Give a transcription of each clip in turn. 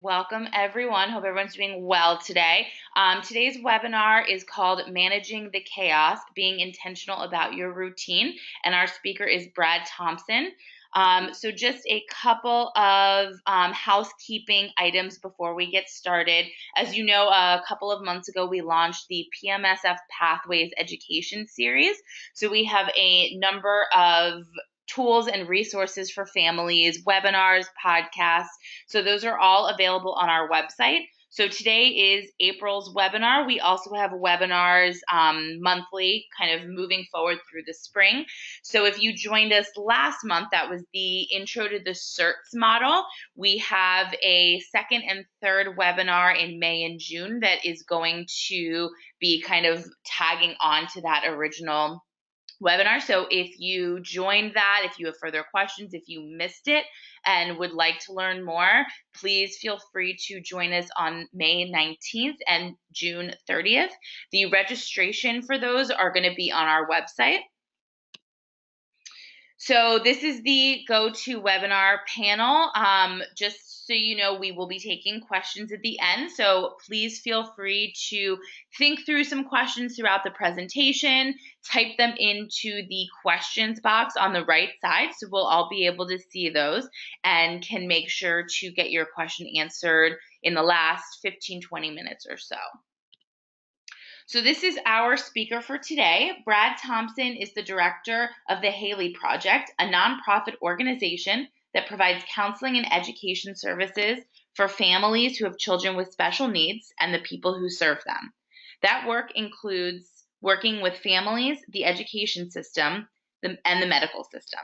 Welcome, everyone. Hope everyone's doing well today. Today's webinar is called Managing the Chaos, Being Intentional About Your Routine, and our speaker is Brad Thompson. So just a couple of housekeeping items before we get started. As you know, a couple of months ago, we launched the PMSF Pathways Education Series. So we have a number of tools and resources for families, webinars, podcasts. So those are all available on our website. So today is April's webinar. We also have webinars monthly, kind of moving forward through the spring. So if you joined us last month, that was the intro to the CERTS model. We have a second and third webinar in May and June that is going to be kind of tagging on to that original webinar. So if you joined that, if you have further questions, if you missed it and would like to learn more, please feel free to join us on May 19th and June 30th. The registration for those are going to be on our website. So this is the go-to webinar panel. Just so you know, we will be taking questions at the end. So please feel free to think through some questions throughout the presentation, type them into the questions box on the right side. So we'll all be able to see those and can make sure to get your question answered in the last 15-20 minutes or so. So this is our speaker for today. Brad Thompson is the director of the HALI Project, a nonprofit organization that provides counseling and education services for families who have children with special needs and the people who serve them. That work includes working with families, the education system, and the medical system.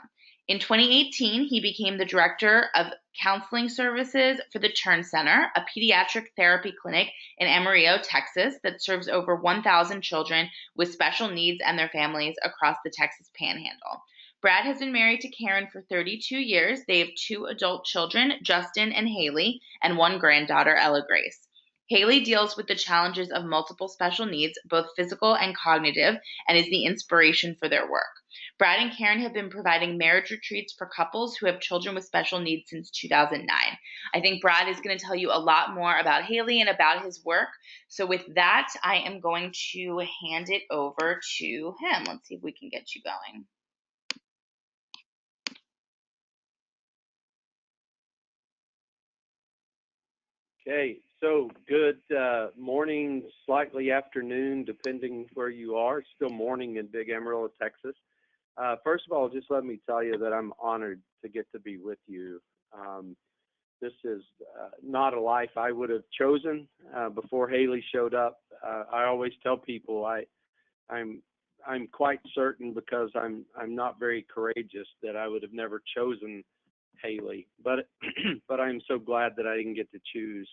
In 2018, he became the director of counseling services for the Turn Center, a pediatric therapy clinic in Amarillo, Texas, that serves over 1,000 children with special needs and their families across the Texas Panhandle. Brad has been married to Karen for 32 years. They have 2 adult children, Justin and Haley, and 1 granddaughter, Ella Grace. Haley deals with the challenges of multiple special needs, both physical and cognitive, and is the inspiration for their work. Brad and Karen have been providing marriage retreats for couples who have children with special needs since 2009. I think Brad is going to tell you a lot more about Haley and about his work. So with that, I am going to hand it over to him. Let's see if we can get you going. Okay, so good morning, slightly afternoon, depending where you are. It's still morning in Big Amarillo, Texas. First of all, just let me tell you that I'm honored to get to be with you. This is not a life I would have chosen before Haley showed up. I always tell people I'm quite certain, because I'm not very courageous, that I would have never chosen Haley, but but I'm so glad that I didn't get to choose,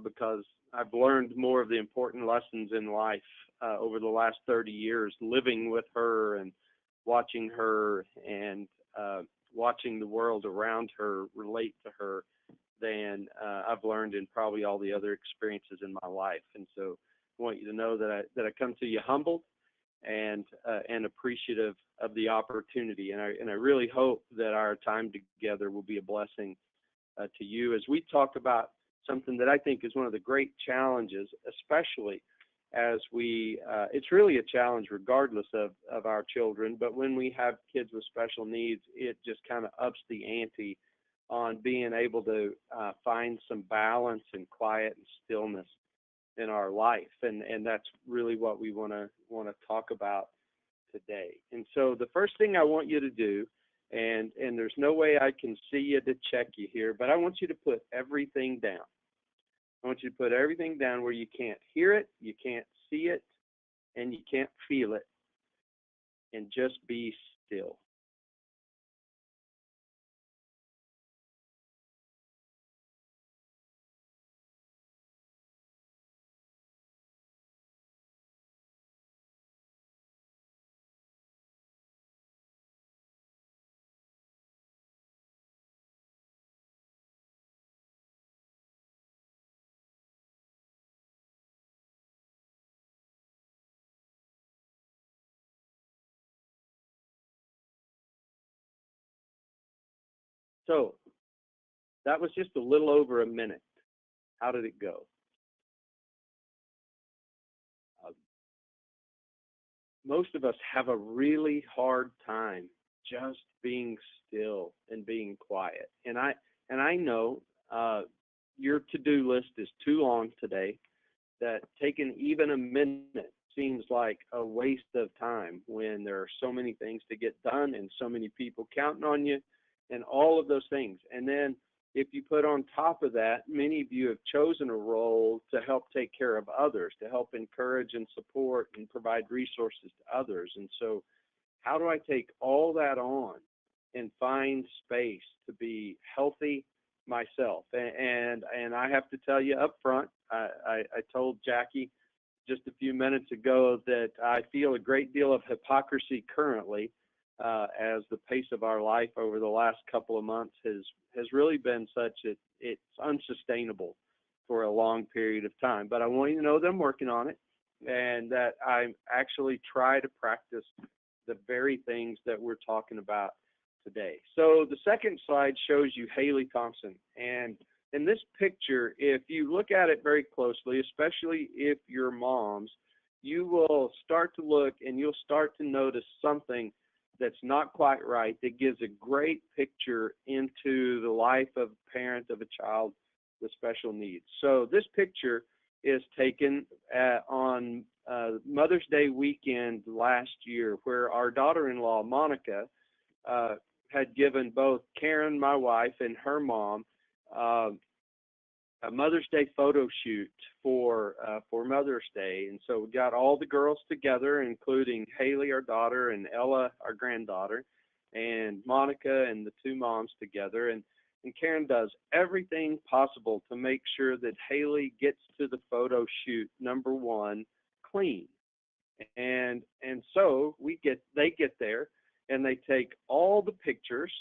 because I've learned more of the important lessons in life over the last 30 years, living with her and watching her and watching the world around her relate to her, than I've learned in probably all the other experiences in my life. And so I want you to know that I come to you humbled and appreciative of the opportunity, and I really hope that our time together will be a blessing to you as we talk about something that I think is one of the great challenges, especially as it's really a challenge regardless of our children, but when we have kids with special needs, it just kind of ups the ante on being able to find some balance and quiet and stillness in our life, and that's really what we want to talk about today. And so the first thing I want you to do, and there's no way I can see you to check you here, but I want you to put everything down. I want you to put everything down where you can't hear it, you can't see it, and you can't feel it, and just be still. So that was just a little over a minute. How did it go? Most of us have a really hard time just being still and being quiet. And I know your to-do list is too long today, that taking even a minute seems like a waste of time when there are so many things to get done and so many people counting on you and all of those things. And then if you put on top of that, many of you have chosen a role to help take care of others, to help encourage and support and provide resources to others. And so how do I take all that on and find space to be healthy myself? And I have to tell you up front, I told Jackie just a few minutes ago that I feel a great deal of hypocrisy currently, as the pace of our life over the last couple of months has really been such that it's unsustainable for a long period of time. But I want you to know that I'm working on it, and that I actually try to practice the very things that we're talking about today. So the second slide shows you HALI Thompson. And in this picture, if you look at it very closely, especially if you're moms, you will start to look and you'll start to notice something that's not quite right, that gives a great picture into the life of a parent of a child with special needs. So this picture is taken on Mother's Day weekend last year, where our daughter-in-law, Monica, had given both Karen, my wife, and her mom a Mother's Day photo shoot for Mother's Day. And so we got all the girls together, including HALI, our daughter, and Ella, our granddaughter, and Monica and the two moms together. And Karen does everything possible to make sure that HALI gets to the photo shoot, number one, clean. And so they get there and they take all the pictures,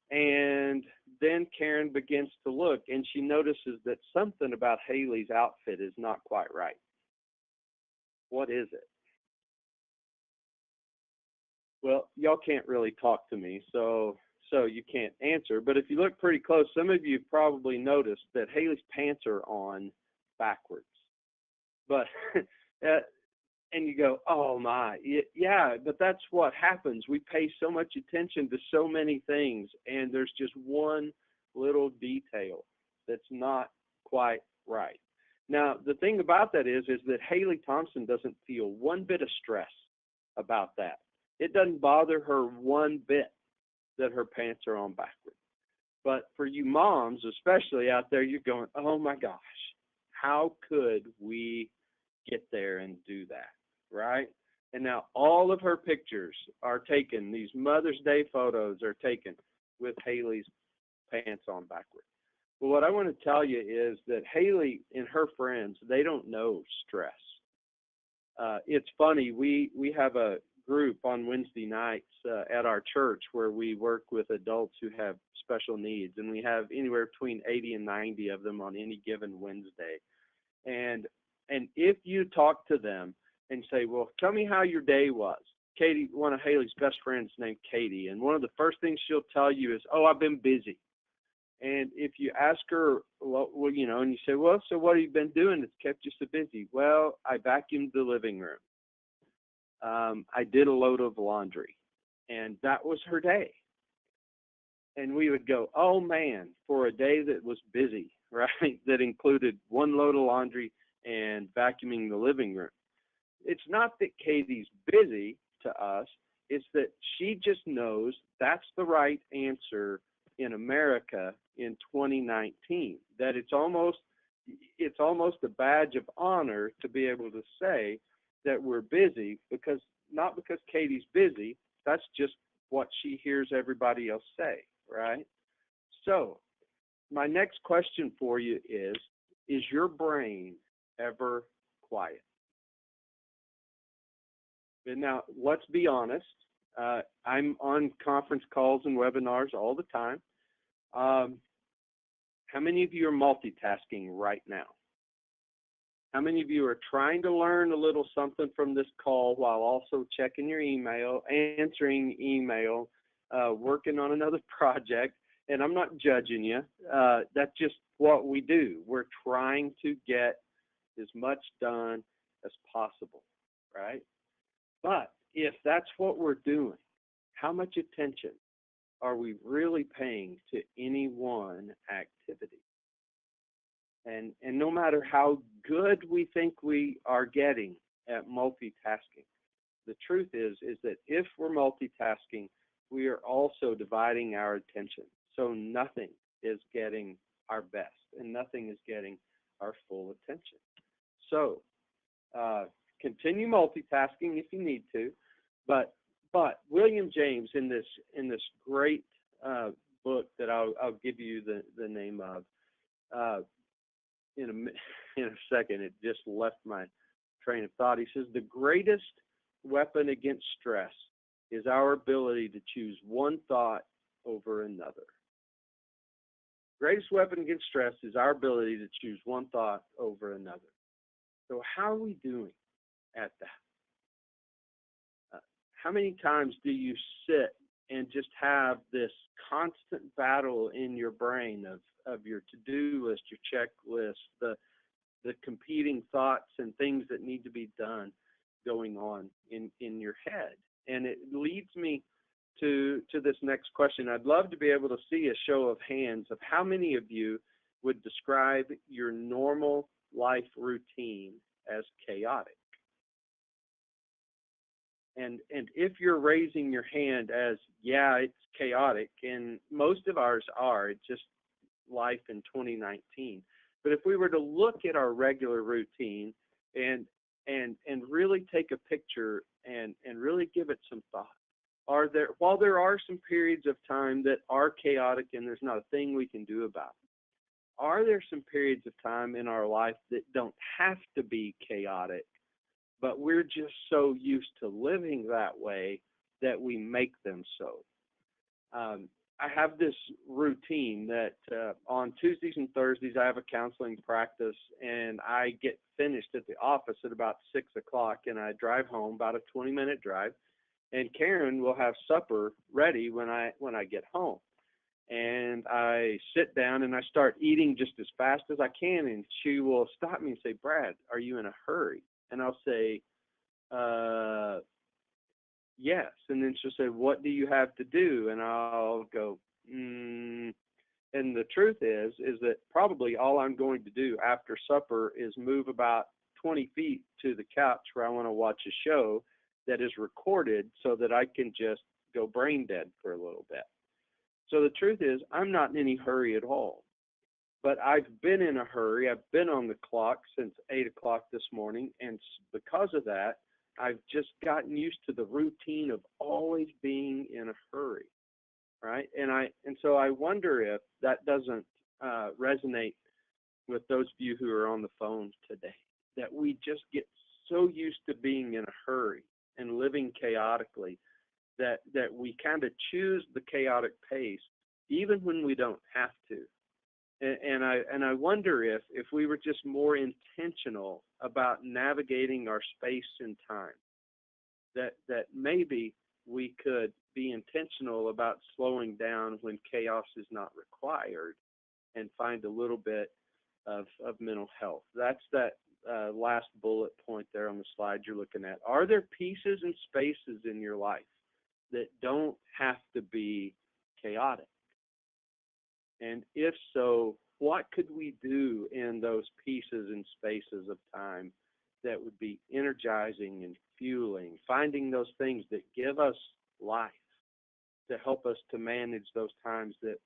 and then Karen begins to look, and she notices that something about HALI's outfit is not quite right. What is it? Well, y'all can't really talk to me, so you can't answer. But if you look pretty close, some of you probably noticed that HALI's pants are on backwards. But and you go, oh my, yeah, but that's what happens. We pay so much attention to so many things, and there's just one little detail that's not quite right. Now, the thing about that is that HALI Thompson doesn't feel one bit of stress about that. It doesn't bother her one bit that her pants are on backwards. But for you moms, especially out there, you're going, oh my gosh, how could we get there and do that? Right? And now all of her pictures are taken, these Mother's Day photos are taken with HALI's pants on backwards. Well, what I want to tell you is that HALI and her friends, they don't know stress. It's funny, we have a group on Wednesday nights at our church where we work with adults who have special needs, and we have anywhere between 80 and 90 of them on any given Wednesday. And if you talk to them and say, well, tell me how your day was. Katie, one of HALI's best friends named Katie, and one of the first things she'll tell you is, oh, I've been busy. And if you ask her, well, you know, and you say, well, so what have you been doing that's kept you so busy? Well, I vacuumed the living room. I did a load of laundry, and that was her day. And we would go, oh man, for a day that was busy, right, that included one load of laundry and vacuuming the living room. It's not that Katie's busy to us, it's that she just knows that's the right answer in America in 2019, that it's almost a badge of honor to be able to say that we're busy, because not because Katie's busy, that's just what she hears everybody else say, right? So my next question for you is your brain ever quiet? And now, let's be honest. I'm on conference calls and webinars all the time. How many of you are multitasking right now? How many of you are trying to learn a little something from this call while also checking your email, answering email, working on another project? And I'm not judging you. That's just what we do. We're trying to get as much done as possible, right? But if that's what we're doing, how much attention are we really paying to any one activity? And no matter how good we think we are getting at multitasking, the truth is that if we're multitasking, we are also dividing our attention. So nothing is getting our best and nothing is getting our full attention. So continue multitasking if you need to, but William James in this great book that I'll give you the name of in a second. It just left my train of thought. He says the greatest weapon against stress is our ability to choose one thought over another. Greatest weapon against stress is our ability to choose one thought over another. So how are we doing at that? How many times do you sit and just have this constant battle in your brain of your to-do list, your checklist, the competing thoughts and things that need to be done going on in your head? And it leads me to this next question. I'd love to be able to see a show of hands of how many of you would describe your normal life routine as chaotic. And if you're raising your hand as, yeah, it's chaotic, and most of ours are, it's just life in 2019. But if we were to look at our regular routine and really take a picture and really give it some thought, while there are some periods of time that are chaotic and there's not a thing we can do about it, are there some periods of time in our life that don't have to be chaotic, but we're just so used to living that way that we make them so? I have this routine that on Tuesdays and Thursdays I have a counseling practice, and I get finished at the office at about 6 o'clock, and I drive home, about a 20-minute drive, and Karen will have supper ready when I get home. And I sit down and I start eating just as fast as I can, and she will stop me and say, "Brad, are you in a hurry?" And I'll say, yes. And then she'll say, "What do you have to do?" And I'll go, And the truth is that probably all I'm going to do after supper is move about 20 feet to the couch where I want to watch a show that is recorded so that I can just go brain dead for a little bit. So the truth is, I'm not in any hurry at all. But I've been in a hurry. I've been on the clock since 8 o'clock this morning, and because of that, I've just gotten used to the routine of always being in a hurry, right? And so I wonder if that doesn't resonate with those of you who are on the phone today, that we just get so used to being in a hurry and living chaotically that we kind of choose the chaotic pace even when we don't have to. And I wonder if we were just more intentional about navigating our space and time, that maybe we could be intentional about slowing down when chaos is not required and find a little bit of mental health. That's that last bullet point there on the slide you're looking at. Are there pieces and spaces in your life that don't have to be chaotic? And if so, what could we do in those pieces and spaces of time that would be energizing and fueling, finding those things that give us life to help us to manage those times that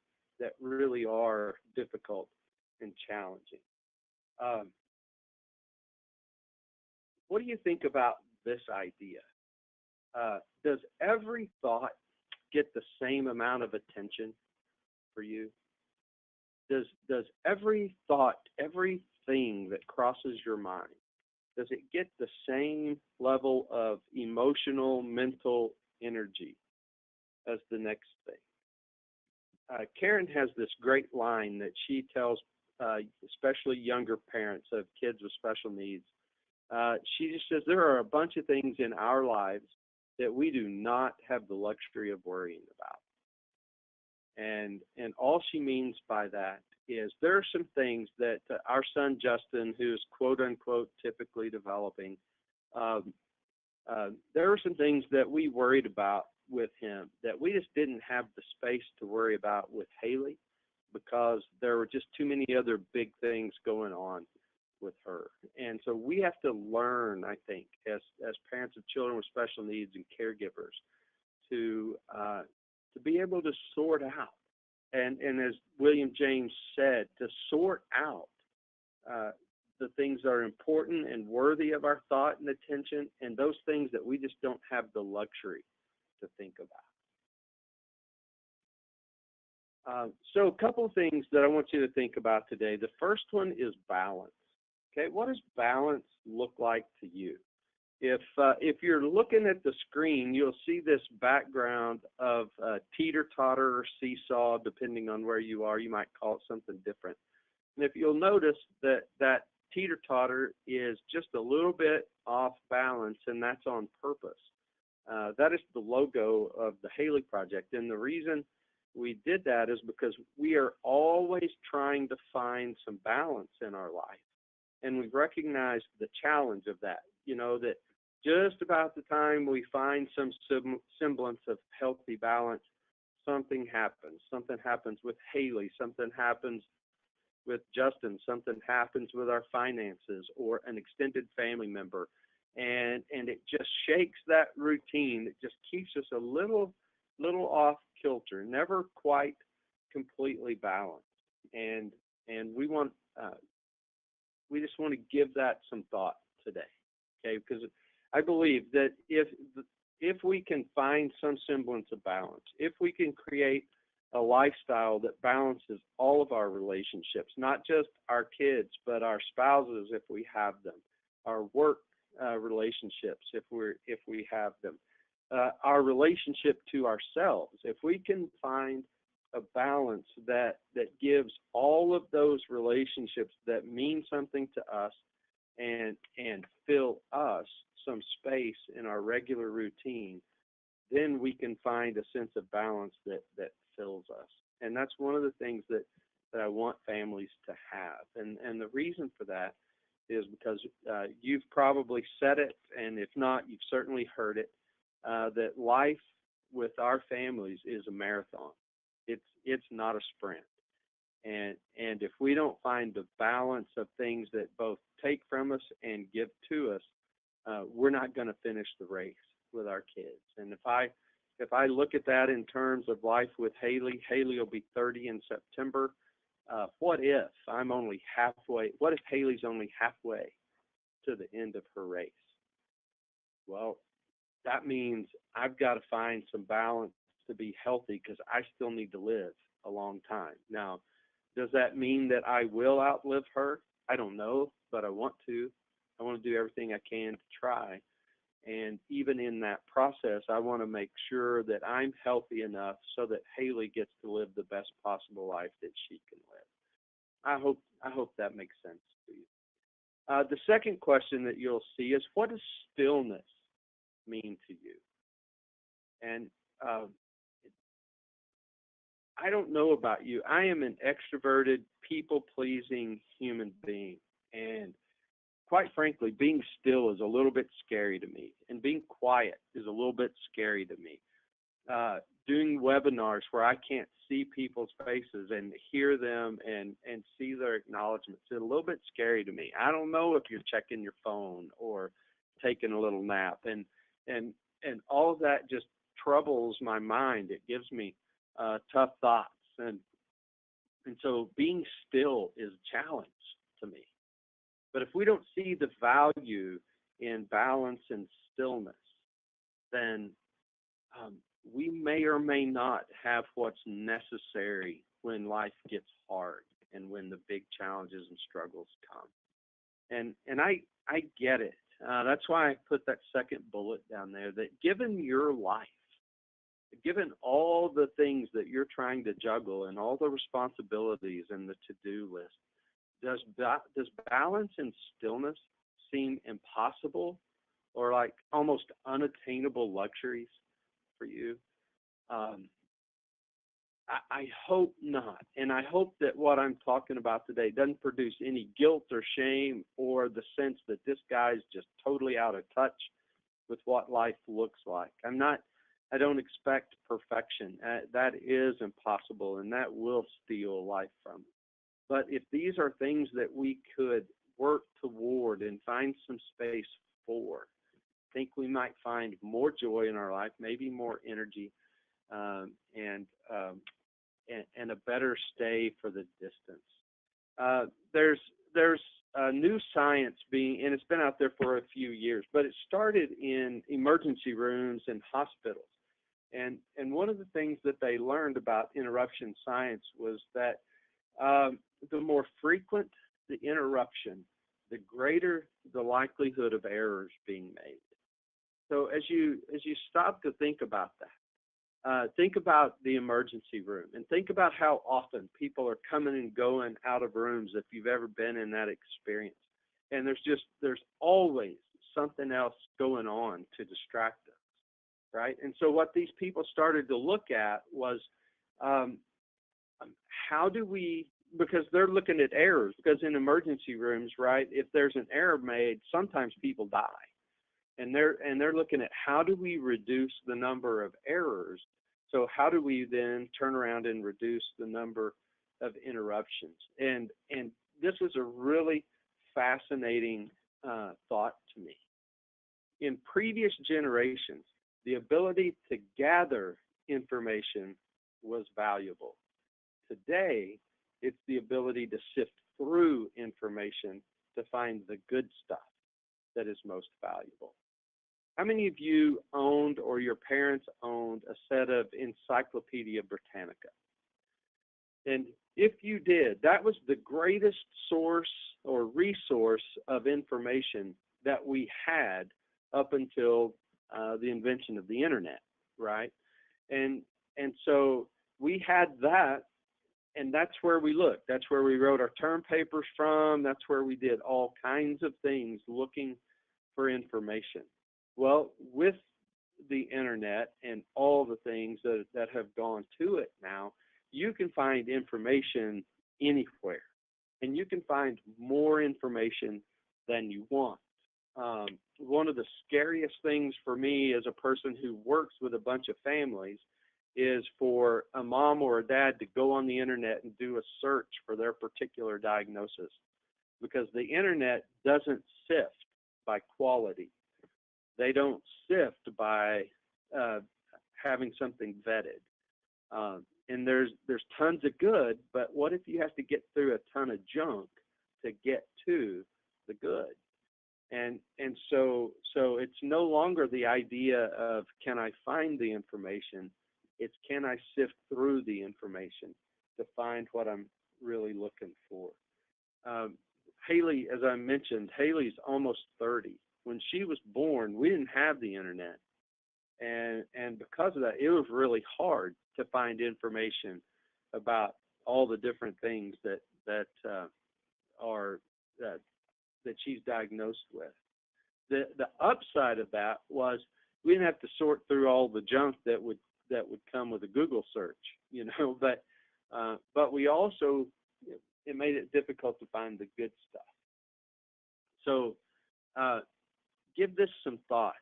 really are difficult and challenging? What do you think about this idea? Does every thought get the same amount of attention for you? Does every thought, everything that crosses your mind, does it get the same level of emotional, mental energy as the next thing? Karen has this great line that she tells especially younger parents of kids with special needs. She just says there are a bunch of things in our lives that we do not have the luxury of worrying about. And all she means by that is there are some things that our son Justin, who's quote unquote typically developing, um, there were some things that we worried about with him that we just didn't have the space to worry about with HALI because there were just too many other big things going on with her. And so we have to learn, I think, as parents of children with special needs and caregivers, to be able to sort out, and as William James said, to sort out uh, the things that are important and worthy of our thought and attention, and those things that we just don't have the luxury to think about. So a couple of things that I want you to think about today. The first one is balance. Okay, what does balance look like to you? If you're looking at the screen, you'll see this background of teeter-totter or seesaw, depending on where you are. You might call it something different. And if you'll notice that teeter-totter is just a little bit off balance, and that's on purpose. That is the logo of the HALI project. And the reason we did that is because we are always trying to find some balance in our life. And we've recognized the challenge of that, that just about the time we find some semblance of healthy balance, something happens. Something happens with HALI, something happens with Justin, something happens with our finances or an extended family member. And it just shakes that routine. It just keeps us a little off kilter, never quite completely balanced. And we just want to give that some thought today, okay? Because I believe that if we can find some semblance of balance, if we can create a lifestyle that balances all of our relationships, not just our kids, but our spouses if we have them, our work relationships if we have them, our relationship to ourselves, if we can find a balance that gives all of those relationships that mean something to us and fill us some space in our regular routine, then we can find a sense of balance that fills us. And that's one of the things that I want families to have. And the reason for that is because you've probably said it, and if not, you've certainly heard it, that life with our families is a marathon. It's not a sprint. And if we don't find the balance of things that both take from us and give to us, we're not going to finish the race with our kids. And if I look at that in terms of life with HALI will be 30 in September. What if I'm only halfway? What if HALI's only halfway to the end of her race? Well, that means I've got to find some balance to be healthy because I still need to live a long time. Now, does that mean that I will outlive her? I don't know, but I want to. I want to do everything I can to try. And even in that process, I want to make sure that I'm healthy enough so that HALI gets to live the best possible life that she can live. I hope that makes sense to you. The second question that you'll see is, what does stillness mean to you? And I don't know about you. I am an extroverted, people-pleasing human being. And quite frankly, being still is a little bit scary to me. And being quiet is a little bit scary to me. Doing webinars where I can't see people's faces and hear them and see their acknowledgments is a little bit scary to me. I don't know if you're checking your phone or taking a little nap. And all of that just troubles my mind. It gives me tough thoughts. And so being still is a challenge to me. But if we don't see the value in balance and stillness, then we may or may not have what's necessary when life gets hard and when the big challenges and struggles come. And I get it. That's why I put that second bullet down there, that given your life, given all the things that you're trying to juggle and all the responsibilities and the to-do list, does balance and stillness seem impossible or like almost unattainable luxuries for you? I hope not. And I hope that what I'm talking about today doesn't produce any guilt or shame or the sense that this guy's just totally out of touch with what life looks like. I don't expect perfection. That is impossible, and that will steal life from us. But if these are things that we could work toward and find some space for, I think we might find more joy in our life, maybe more energy, and a better stay for the distance. There's new science and it's been out there for a few years, but it started in emergency rooms and hospitals. And one of the things that they learned about interruption science was that the more frequent the interruption, the greater the likelihood of errors being made. So as you stop to think about that, think about the emergency room and think about how often people are coming and going out of rooms if you've ever been in that experience. And there's always something else going on to distract us, right? And so what these people started to look at was how do we, because they're looking at errors, because in emergency rooms, right, if there's an error made, sometimes people die. And they're looking at how do we reduce the number of errors. So how do we then turn around and reduce the number of interruptions? And this was a really fascinating thought to me. In previous generations, the ability to gather information was valuable. Today, it's the ability to sift through information to find the good stuff that is most valuable. How many of you owned or your parents owned a set of Encyclopedia Britannica? And if you did, that was the greatest source or resource of information that we had up until the invention of the internet, right? And so we had that, and that's where we looked. That's where we wrote our term papers from. That's where we did all kinds of things looking for information. Well, with the internet and all the things that have gone to it now, you can find information anywhere, and you can find more information than you want. One of the scariest things for me as a person who works with a bunch of families is for a mom or a dad to go on the internet and do a search for their particular diagnosis, because the internet doesn't sift by quality. They don't sift by having something vetted. And there's tons of good, but what if you have to get through a ton of junk to get to the good? And so it's no longer the idea of can I find the information, it's can I sift through the information to find what I'm really looking for. HALI, as I mentioned, HALI's almost 30. When she was born, we didn't have the internet. And because of that, it was really hard to find information about all the different things that she's diagnosed with. The upside of that was we didn't have to sort through all the junk that would come with a Google search, but we also, it made it difficult to find the good stuff. So give this some thought.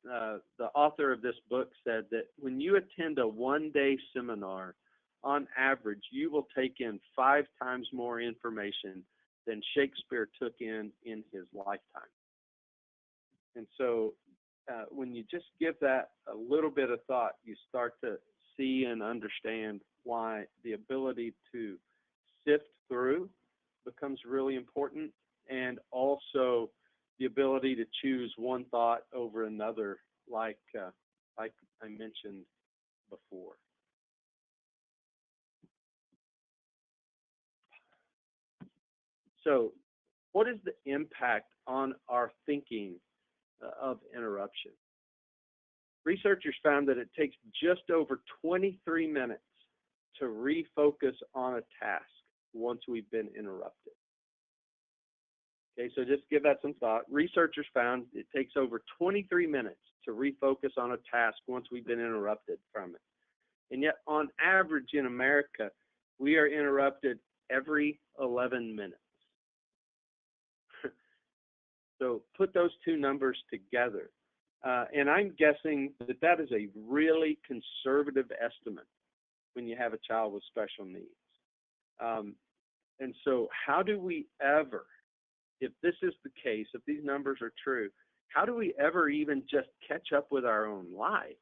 The author of this book said that when you attend a one-day seminar, on average, you will take in 5 times more information than Shakespeare took in his lifetime. And so when you just give that a little bit of thought, you start to see and understand why the ability to sift through becomes really important, and also the ability to choose one thought over another, like I mentioned before. So what is the impact on our thinking of interruption? Researchers found that it takes just over 23 minutes to refocus on a task once we've been interrupted. Okay, so just give that some thought. Researchers found it takes over 23 minutes to refocus on a task once we've been interrupted from it. And yet, on average in America, we are interrupted every 11 minutes. So put those two numbers together. And I'm guessing that that is a really conservative estimate when you have a child with special needs. And so how do we ever, if this is the case, if these numbers are true, how do we ever even just catch up with our own lives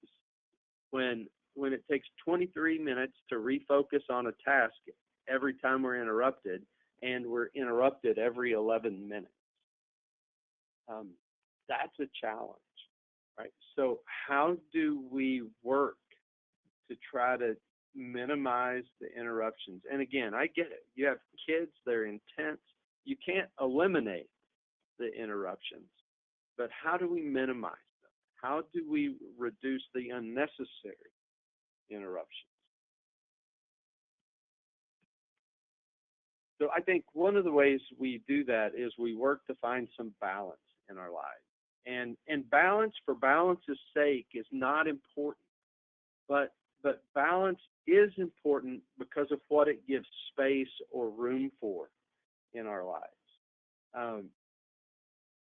when it takes 23 minutes to refocus on a task every time we're interrupted, and we're interrupted every 11 minutes? That's a challenge, right? So how do we work to try to minimize the interruptions? And again, I get it. You have kids, they're intense. You can't eliminate the interruptions, but how do we minimize them? How do we reduce the unnecessary interruptions? So I think one of the ways we do that is we work to find some balance in our lives. And balance for balance's sake is not important, but balance is important because of what it gives space or room for in our lives.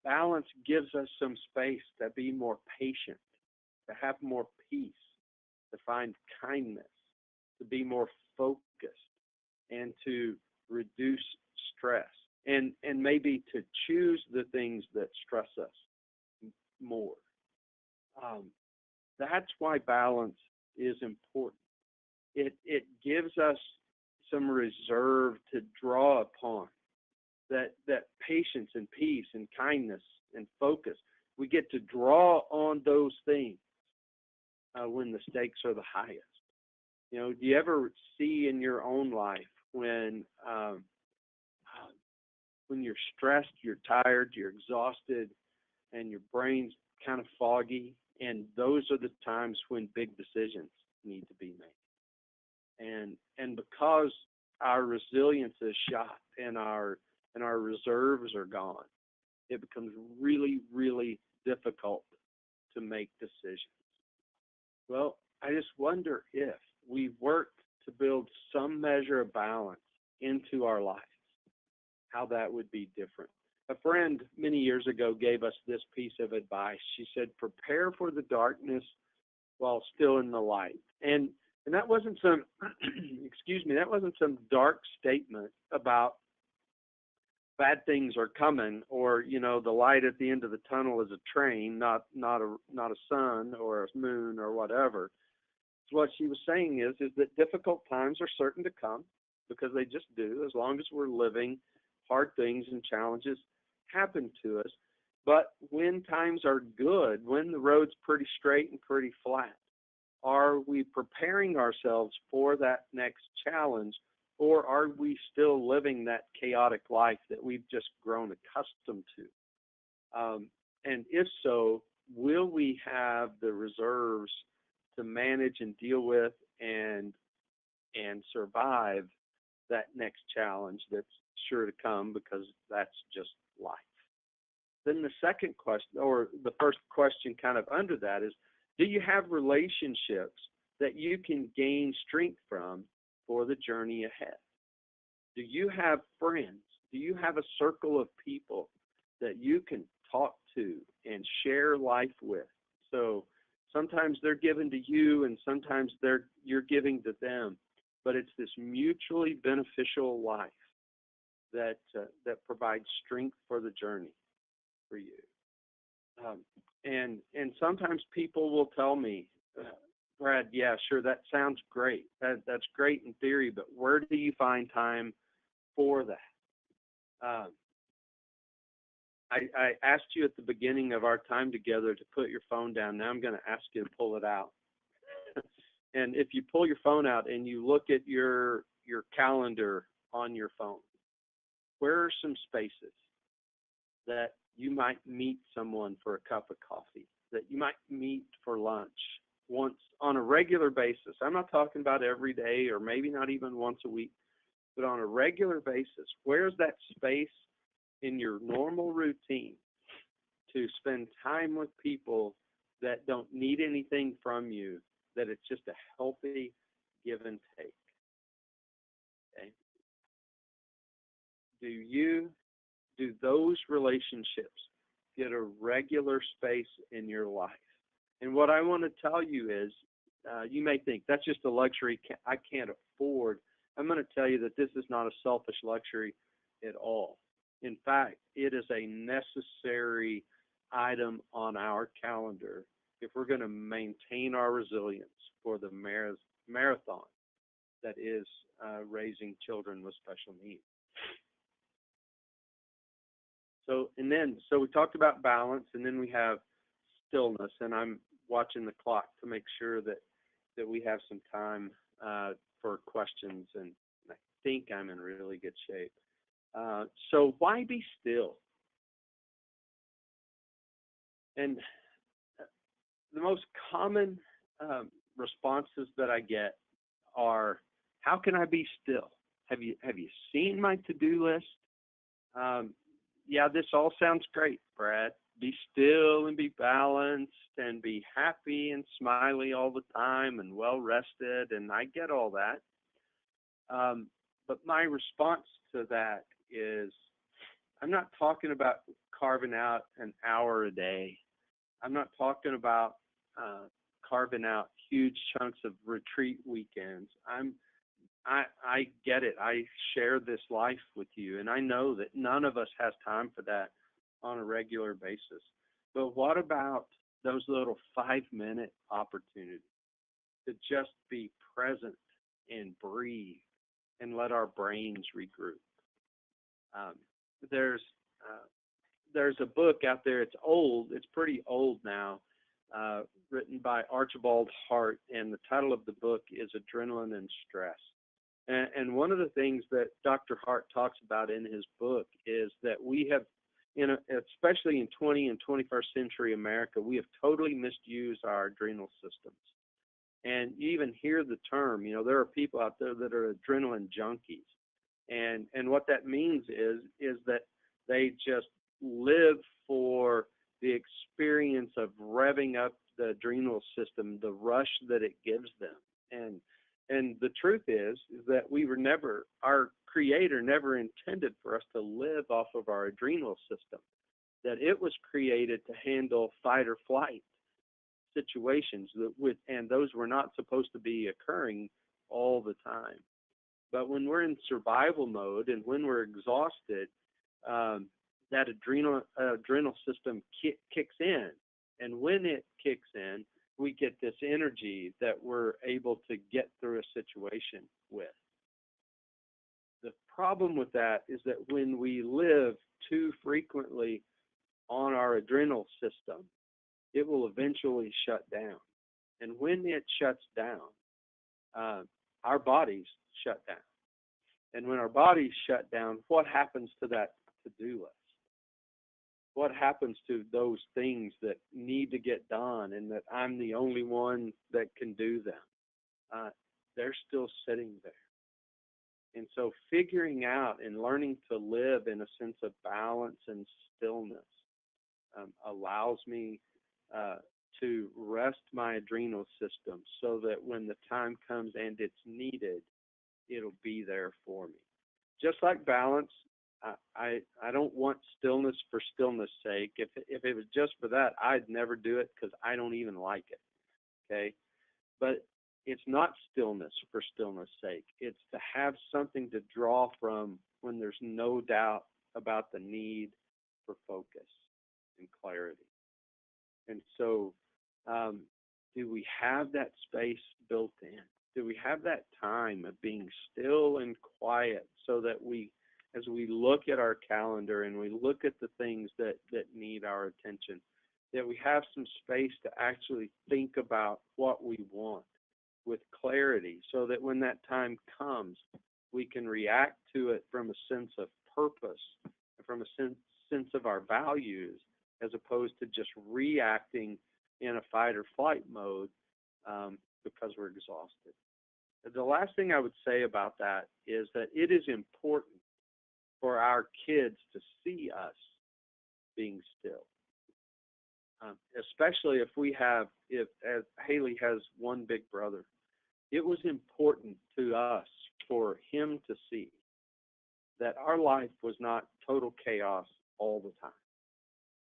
Balance gives us some space to be more patient, to have more peace, to find kindness, to be more focused, and to reduce stress, and maybe to choose the things that stress us more. That's why balance is important. It gives us some reserve to draw upon, that patience and peace and kindness and focus. We get to draw on those things when the stakes are the highest. You know, do you ever see in your own life when you're stressed, you're tired, you're exhausted, and your brain's kind of foggy, and those are the times when big decisions need to be made. And because our resilience is shot and our reserves are gone, it becomes really, really difficult to make decisions. Well, I just wonder if we work to build some measure of balance into our lives, how that would be different. A friend many years ago gave us this piece of advice. She said, prepare for the darkness while still in the light. And that wasn't some, that wasn't some dark statement about bad things are coming, or, you know, the light at the end of the tunnel is a train, not a sun or a moon or whatever. So what she was saying is that difficult times are certain to come, because they just do. As long as we're living, hard things and challenges happen to us. But when times are good, when the road's pretty straight and pretty flat, are we preparing ourselves for that next challenge, or are we still living that chaotic life that we've just grown accustomed to? And if so, will we have the reserves to manage and deal with and survive that next challenge that's sure to come, because that's just life? Then the second question, or the first question kind of under that, is, do you have relationships that you can gain strength from for the journey ahead? Do you have friends? Do you have a circle of people that you can talk to and share life with? So sometimes they're given to you, and sometimes you're giving to them, but it's this mutually beneficial life that provides strength for the journey for you. And sometimes people will tell me, Brad, yeah, sure, that sounds great. That's great in theory, but where do you find time for that? I asked you at the beginning of our time together to put your phone down. Now I'm going to ask you to pull it out. And if you pull your phone out and you look at your calendar on your phone, where are some spaces that you might meet someone for a cup of coffee, that you might meet for lunch once on a regular basis? I'm not talking about every day, or maybe not even once a week, but on a regular basis. Where's that space in your normal routine to spend time with people that don't need anything from you, that it's just a healthy do those relationships get a regular space in your life? And what I want to tell you is, you may think that's just a luxury I can't afford. I'm going to tell you that this is not a selfish luxury at all. In fact, it is a necessary item on our calendar if we're going to maintain our resilience for the marathon that is raising children with special needs. So we talked about balance, and then we have stillness, and I'm watching the clock to make sure that we have some time for questions, and I think I'm in really good shape. So why be still? And the most common responses that I get are, how can I be still? Have you seen my to-do list? Yeah, this all sounds great, Brad. Be still and be balanced and be happy and smiley all the time and well rested, and I get all that. But my response to that is, I'm not talking about carving out an hour a day. I'm not talking about carving out huge chunks of retreat weekends. I get it. I share this life with you, and I know that none of us has time for that on a regular basis. But what about those little 5-minute opportunities to just be present and breathe and let our brains regroup? There's a book out there. It's old. It's pretty old now, written by Archibald Hart, and the title of the book is Adrenaline and Stress. And one of the things that Dr. Hart talks about in his book is that we have, especially in 20 and 21st century America, we have totally misused our adrenal systems. And you even hear the term, there are people out there that are adrenaline junkies. And what that means is that they just live for the experience of revving up the adrenal system, the rush that it gives them. And the truth is that our Creator never intended for us to live off of our adrenal system, that it was created to handle fight or flight situations, and those were not supposed to be occurring all the time. But when we're in survival mode and when we're exhausted, that adrenal system kicks in. And when it kicks in, we get this energy that we're able to get through a situation with. The problem with that is that when we live too frequently on our adrenal system, it will eventually shut down. And when it shuts down, our bodies shut down. And when our bodies shut down, what happens to that to-do list? What happens to those things that need to get done and that I'm the only one that can do them? They're still sitting there. And so figuring out and learning to live in a sense of balance and stillness allows me to rest my adrenal system so that when the time comes and it's needed, it'll be there for me. Just like balance, I don't want stillness for stillness' sake. If it was just for that, I'd never do it because I don't even like it. Okay, but it's not stillness for stillness' sake. It's to have something to draw from when there's no doubt about the need for focus and clarity. And so, do we have that space built in? Do we have that time of being still and quiet so that as we look at our calendar and we look at the things that need our attention, that we have some space to actually think about what we want with clarity so that when that time comes, we can react to it from a sense of purpose, from a sense of our values, as opposed to just reacting in a fight or flight mode because we're exhausted. The last thing I would say about that is that it is important for our kids to see us being still, especially if HALI has one big brother. It was important to us for him to see that our life was not total chaos all the time,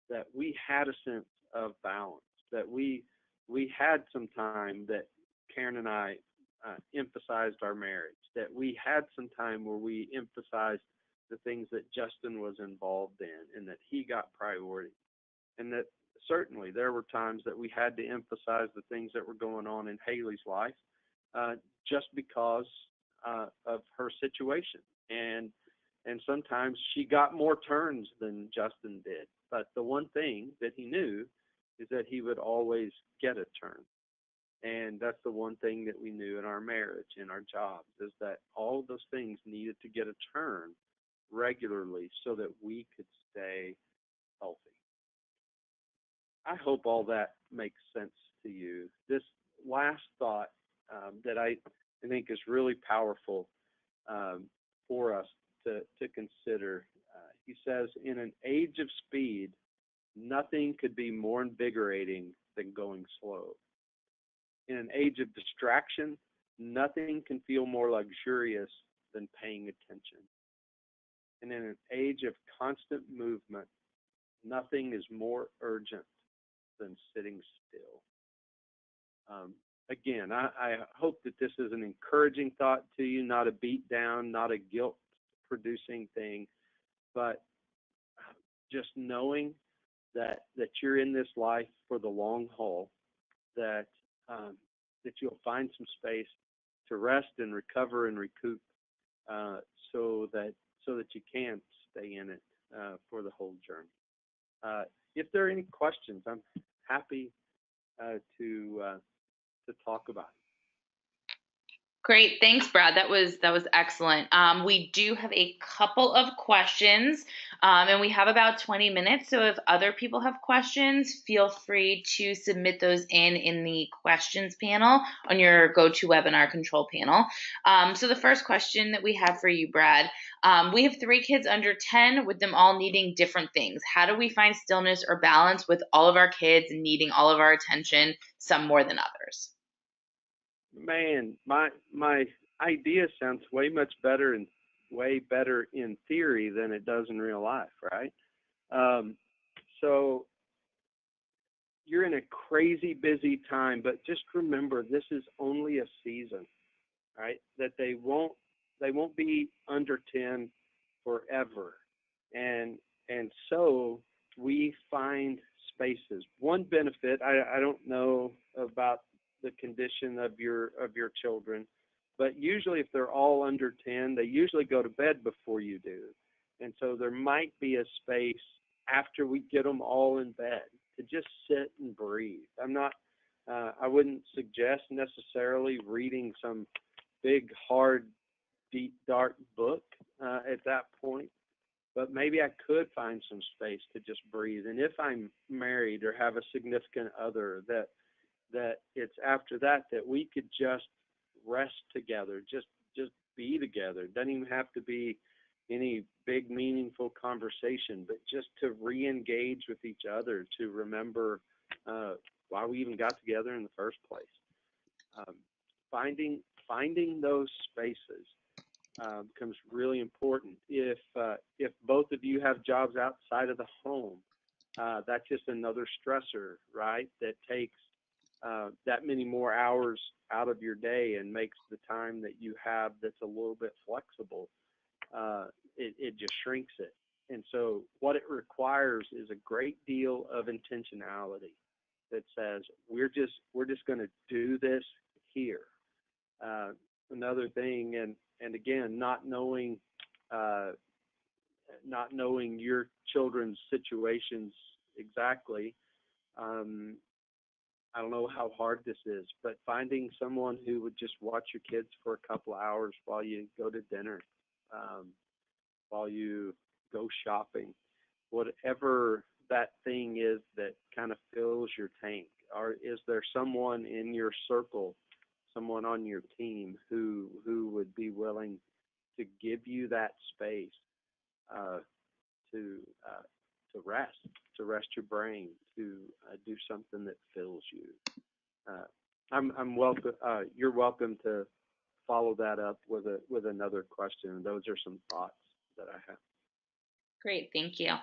that we had a sense of balance, that we had some time that Karen and I emphasized our marriage, that we had some time where we emphasized the things that Justin was involved in and that he got priority, and that certainly there were times that we had to emphasize the things that were going on in Haley's life just because of her situation. And sometimes she got more turns than Justin did. But the one thing that he knew is that he would always get a turn. And that's the one thing that we knew in our marriage, in our jobs, is that all of those things needed to get a turn regularly so that we could stay healthy. I hope all that makes sense to you. This last thought that I think is really powerful for us to consider. He says, in an age of speed, nothing could be more invigorating than going slow. In an age of distraction, nothing can feel more luxurious than paying attention. And in an age of constant movement, nothing is more urgent than sitting still. Again, I hope that this is an encouraging thought to you, not a beat down, not a guilt-producing thing, but just knowing that you're in this life for the long haul, that you'll find some space to rest and recover and recoup, so that you can stay in it for the whole journey. If there are any questions, I'm happy to talk about it. Great. Thanks, Brad. That was excellent. We do have a couple of questions, and we have about 20 minutes. So if other people have questions, feel free to submit those in the questions panel on your GoToWebinar control panel. So the first question that we have for you, Brad, we have 3 kids under 10 with them all needing different things. How do we find stillness or balance with all of our kids needing all of our attention, some more than others? Man, my idea sounds way better in theory than it does in real life, right? So you're in a crazy busy time, but just remember, this is only a season, right? That they won't be under 10 forever, and so we find spaces. One benefit, I don't know about the condition of your children, but usually if they're all under 10, they usually go to bed before you do, and so there might be a space after we get them all in bed to just sit and breathe. I wouldn't suggest necessarily reading some big, hard, deep, dark book at that point, but maybe I could find some space to just breathe. And if I'm married or have a significant other, that it's after that we could just rest together, just be together. It doesn't even have to be any big meaningful conversation, but just to re-engage with each other, to remember why we even got together in the first place. Finding those spaces becomes really important. If both of you have jobs outside of the home, that's just another stressor, right? That takes that many more hours out of your day and makes the time that you have that's a little bit flexible, it just shrinks it. And so what it requires is a great deal of intentionality that says we're just going to do this here. Another thing, and again, not knowing your children's situations exactly, I don't know how hard this is, but finding someone who would just watch your kids for a couple hours while you go to dinner, while you go shopping, whatever that thing is that kind of fills your tank. Or is there someone in your circle, someone on your team who would be willing to give you that space to rest your brain, to do something that fills you? I'm welcome. You're welcome to follow that up with another question. Those are some thoughts that I have. Great, thank you.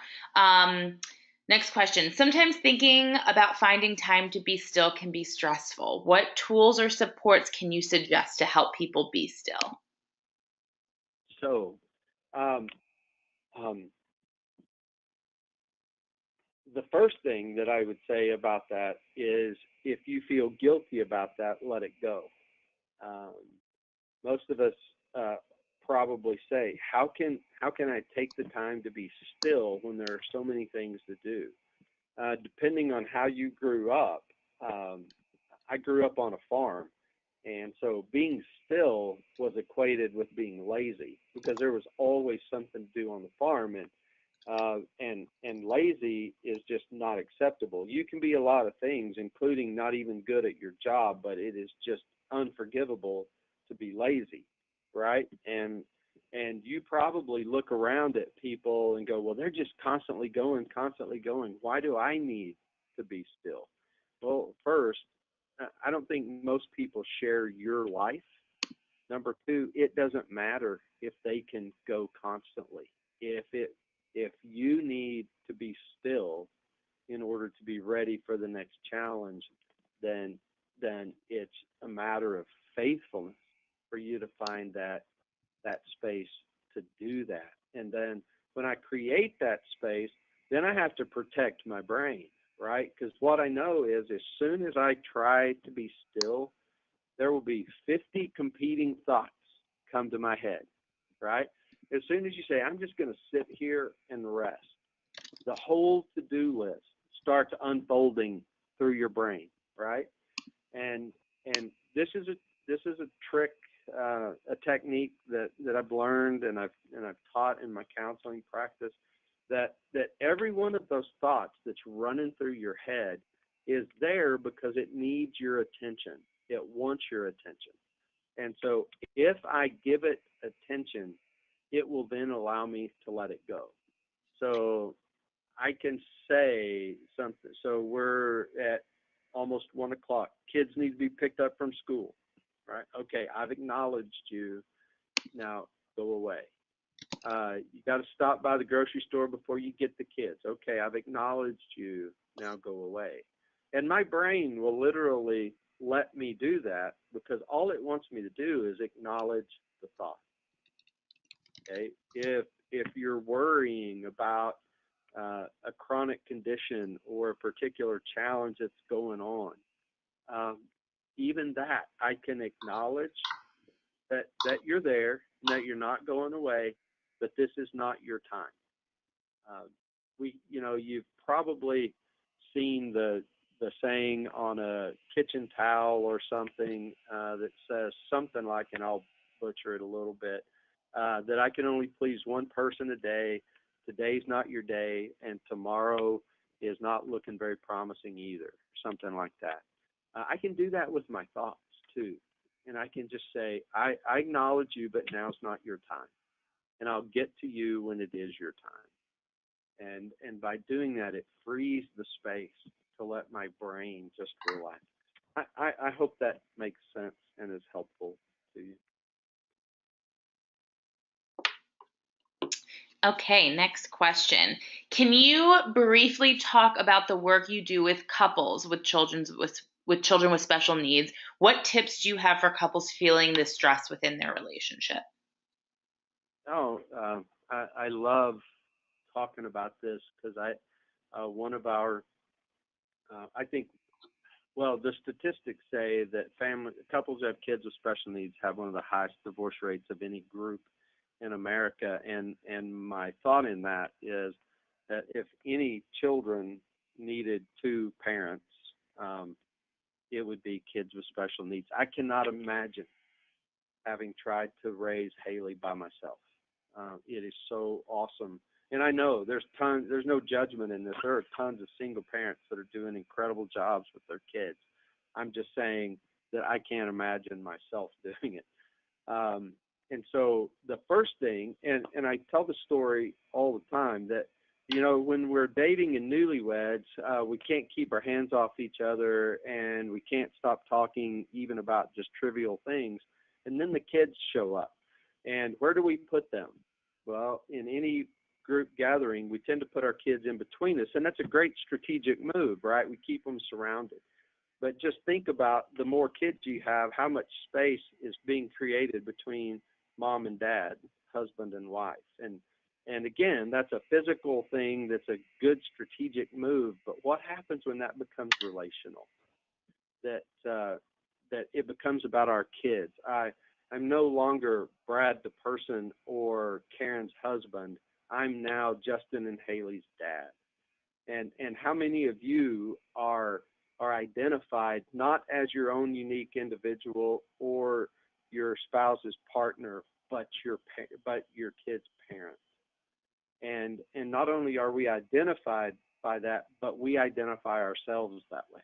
Next question. Sometimes thinking about finding time to be still can be stressful. What tools or supports can you suggest to help people be still? So, um, um, the first thing that I would say about that is if you feel guilty about that, let it go. Um, most of us probably say, how can I take the time to be still when there are so many things to do? Depending on how you grew up, um, I grew up on a farm, and so being still was equated with being lazy because there was always something to do on the farm, and lazy is just not acceptable. You can be a lot of things, including not even good at your job, but it is just unforgivable to be lazy, right? And you probably look around at people and go, well, they're just constantly going, constantly going. Why do I need to be still? Well, first, I don't think most people share your life. Number two, it doesn't matter if they can go constantly. If you need to be still in order to be ready for the next challenge, then it's a matter of faithfulness for you to find that space to do that. And then when I create that space, then I have to protect my brain, right? Because what I know is as soon as I try to be still, there will be 50 competing thoughts come to my head, right? As soon as you say, I'm just going to sit here and rest, the whole to-do list starts unfolding through your brain, right? And this is a trick, a technique that I've learned and I've taught in my counseling practice, that every one of those thoughts that's running through your head is there because it needs your attention. It wants your attention. And so if I give it attention, it will then allow me to let it go. So I can say something. So we're at almost 1 o'clock. Kids need to be picked up from school, right? Okay, I've acknowledged you. Now go away. You got to stop by the grocery store before you get the kids. Okay, I've acknowledged you. Now go away. And my brain will literally let me do that because all it wants me to do is acknowledge the thought. Okay, if you're worrying about a chronic condition or a particular challenge that's going on, um, even that I can acknowledge that you're there and that you're not going away, but this is not your time. You've probably seen the saying on a kitchen towel or something that says something like, and I'll butcher it a little bit, that I can only please one person a day. Today's not your day, and tomorrow is not looking very promising either, something like that. I can do that with my thoughts too. And I can just say, I acknowledge you, but now's not your time. And I'll get to you when it is your time. And by doing that, it frees the space to let my brain just relax. I hope that makes sense and is helpful to you. Okay, next question. Can you briefly talk about the work you do with couples with children with special needs? What tips do you have for couples feeling the stress within their relationship? Oh, I love talking about this because one of our, I think, well, the statistics say that couples that have kids with special needs have one of the highest divorce rates of any group in America. And my thought in that is that if any children needed two parents, it would be kids with special needs. I cannot imagine having tried to raise HALI by myself. It is so awesome. And I know there's no judgment in this. There are tons of single parents that are doing incredible jobs with their kids. I'm just saying that I can't imagine myself doing it. And so the first thing, and I tell the story all the time that, when we're dating and newlyweds, we can't keep our hands off each other and we can't stop talking even about just trivial things. And then the kids show up. And where do we put them? Well, in any group gathering, we tend to put our kids in between us, and that's a great strategic move, right? We keep them surrounded. But just think about the more kids you have, how much space is being created between mom and dad, husband and wife. And again, that's a physical thing, that's a good strategic move. But what happens when that becomes relational? That it becomes about our kids. I'm no longer Brad the person or Karen's husband. I'm now Justin and Haley's dad. And how many of you are identified not as your own unique individual or your spouse's partner, but your kid's parent? And not only are we identified by that, but we identify ourselves that way.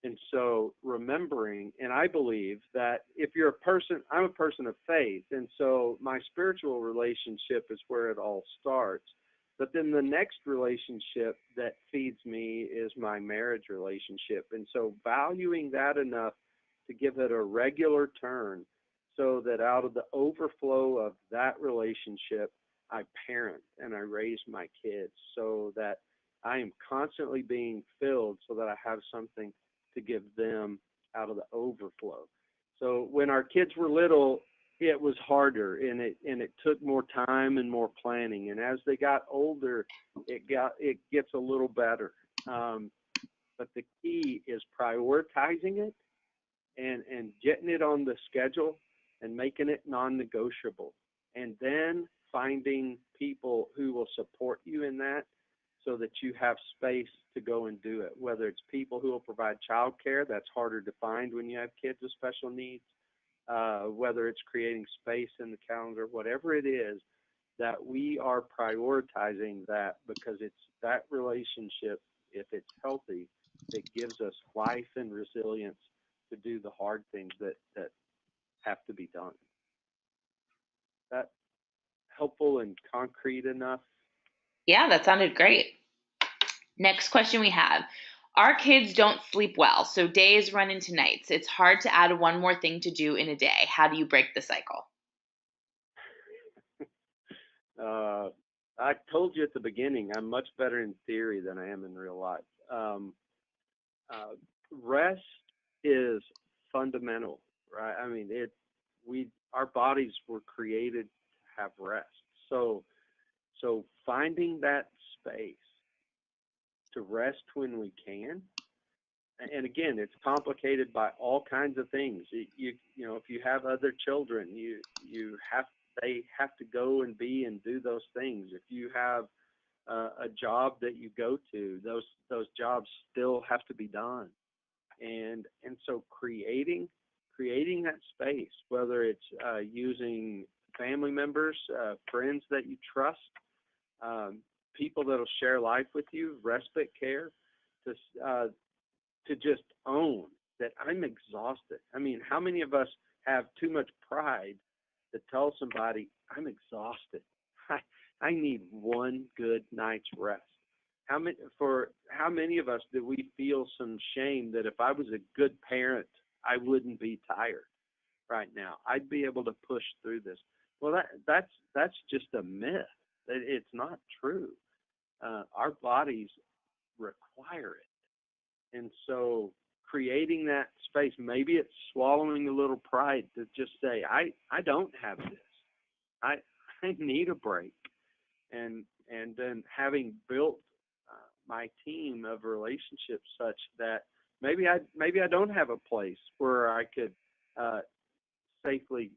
And so remembering, and I believe that if you're a person, I'm a person of faith, and so my spiritual relationship is where it all starts. But then the next relationship that feeds me is my marriage relationship. And so valuing that enough to give it a regular turn so that out of the overflow of that relationship, I parent and I raise my kids so that I am constantly being filled so that I have something to give them out of the overflow. So when our kids were little, it was harder, and it took more time and more planning. And as they got older, it gets a little better. But the key is prioritizing it and getting it on the schedule and making it non-negotiable, and then finding people who will support you in that, so that you have space to go and do it. Whether it's people who will provide childcare, that's harder to find when you have kids with special needs, whether it's creating space in the calendar, whatever it is, that we are prioritizing that, because it's that relationship, if it's healthy, it gives us life and resilience to do the hard things that have to be done. That helpful and concrete enough? Yeah, that sounded great. Next question we have. Our kids don't sleep well, so days run into nights. It's hard to add one more thing to do in a day. How do you break the cycle? I told you at the beginning, I'm much better in theory than I am in real life. Rest is fundamental, right? I mean, our bodies were created to have rest. So finding that space to rest when we can. And again, it's complicated by all kinds of things. You know, if you have other children, they have to go and be and do those things. If you have a job that you go to, those jobs still have to be done. And so creating that space, whether it's using family members, friends that you trust, people that'll share life with you, respite care, to just own that I'm exhausted. I mean, how many of us have too much pride to tell somebody I'm exhausted? I need one good night's rest. How many of us do we feel some shame that if I was a good parent, I wouldn't be tired right now? I'd be able to push through this. Well, that's just a myth. It's not true. Our bodies require it. And so creating that space, maybe it's swallowing a little pride to just say, I don't have this. I need a break. And then having built my team of relationships such that maybe I don't have a place where I could safely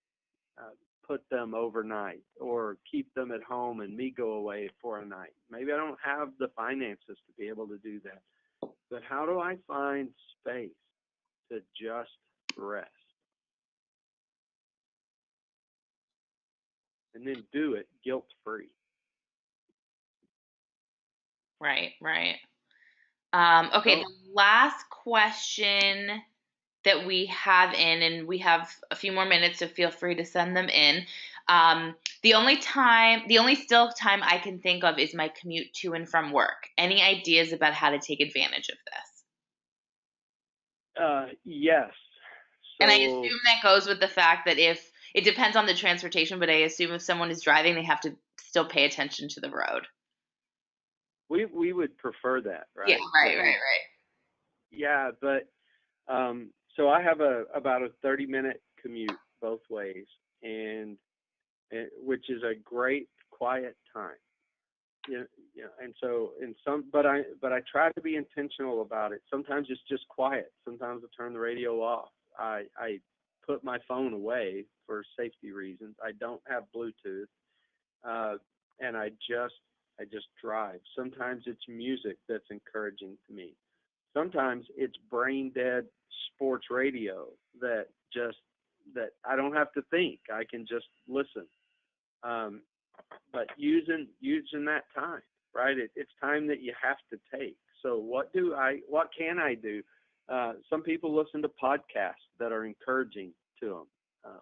put them overnight or keep them at home and me go away for a night. Maybe I don't have the finances to be able to do that. But how do I find space to just rest? And then do it guilt-free. Right. Okay, the last question that we have in, and we have a few more minutes, so feel free to send them in. The only still time I can think of is my commute to and from work. Any ideas about how to take advantage of this? Yes. And I assume that goes with the fact that if it depends on the transportation, but I assume if someone is driving, they have to still pay attention to the road. We would prefer that, Yeah, right? right, But right, right. yeah, but so I have about a 30-minute commute both ways, and which is a great quiet time. And so but I try to be intentional about it. Sometimes it's just quiet. Sometimes I turn the radio off. I put my phone away for safety reasons. I don't have Bluetooth, and I just drive. Sometimes it's music that's encouraging to me. Sometimes it's brain dead sports radio that I don't have to think. I can just listen. Um, but using that time, right? It's time that you have to take. So what can I do? Some people listen to podcasts that are encouraging to them.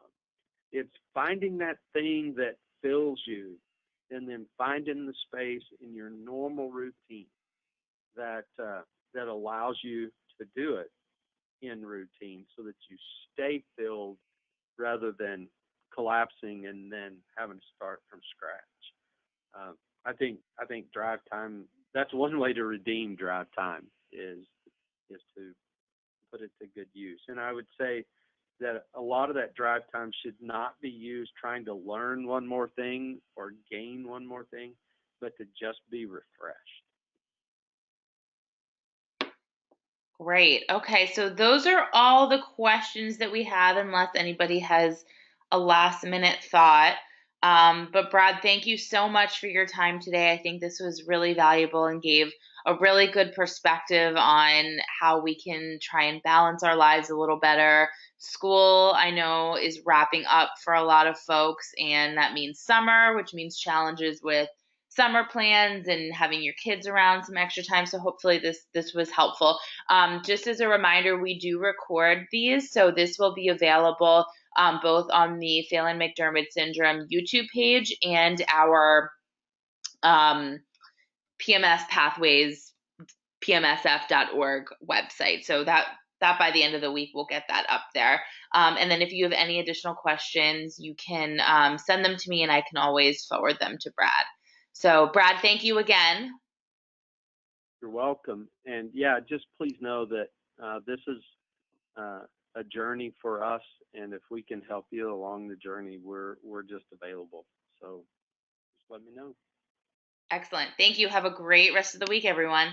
It's finding that thing that fills you, and then finding the space in your normal routine that allows you to do it in routine, so that you stay filled rather than collapsing and then having to start from scratch. Um, I think drive time. That's one way to redeem drive time is to put it to good use. And I would say that a lot of that drive time should not be used trying to learn one more thing or gain one more thing, but to just be refreshed. Great. Okay, so those are all the questions that we have, unless anybody has a last minute thought. But Brad, thank you so much for your time today. I think this was really valuable and gave a really good perspective on how we can try and balance our lives a little better. School, I know, is wrapping up for a lot of folks, and that means summer, which means challenges with summer plans and having your kids around some extra time. So hopefully this was helpful. Just as a reminder, we do record these, so this will be available both on the Phelan-McDermid Syndrome YouTube page and our PMS Pathways, pmsf.org website. So that by the end of the week, we'll get that up there. And then if you have any additional questions, you can send them to me, and I can always forward them to Brad. So Brad, thank you again. You're welcome. And yeah, just please know that this is a journey for us, and if we can help you along the journey, we're just available. So just let me know. Excellent. Thank you. Have a great rest of the week, everyone.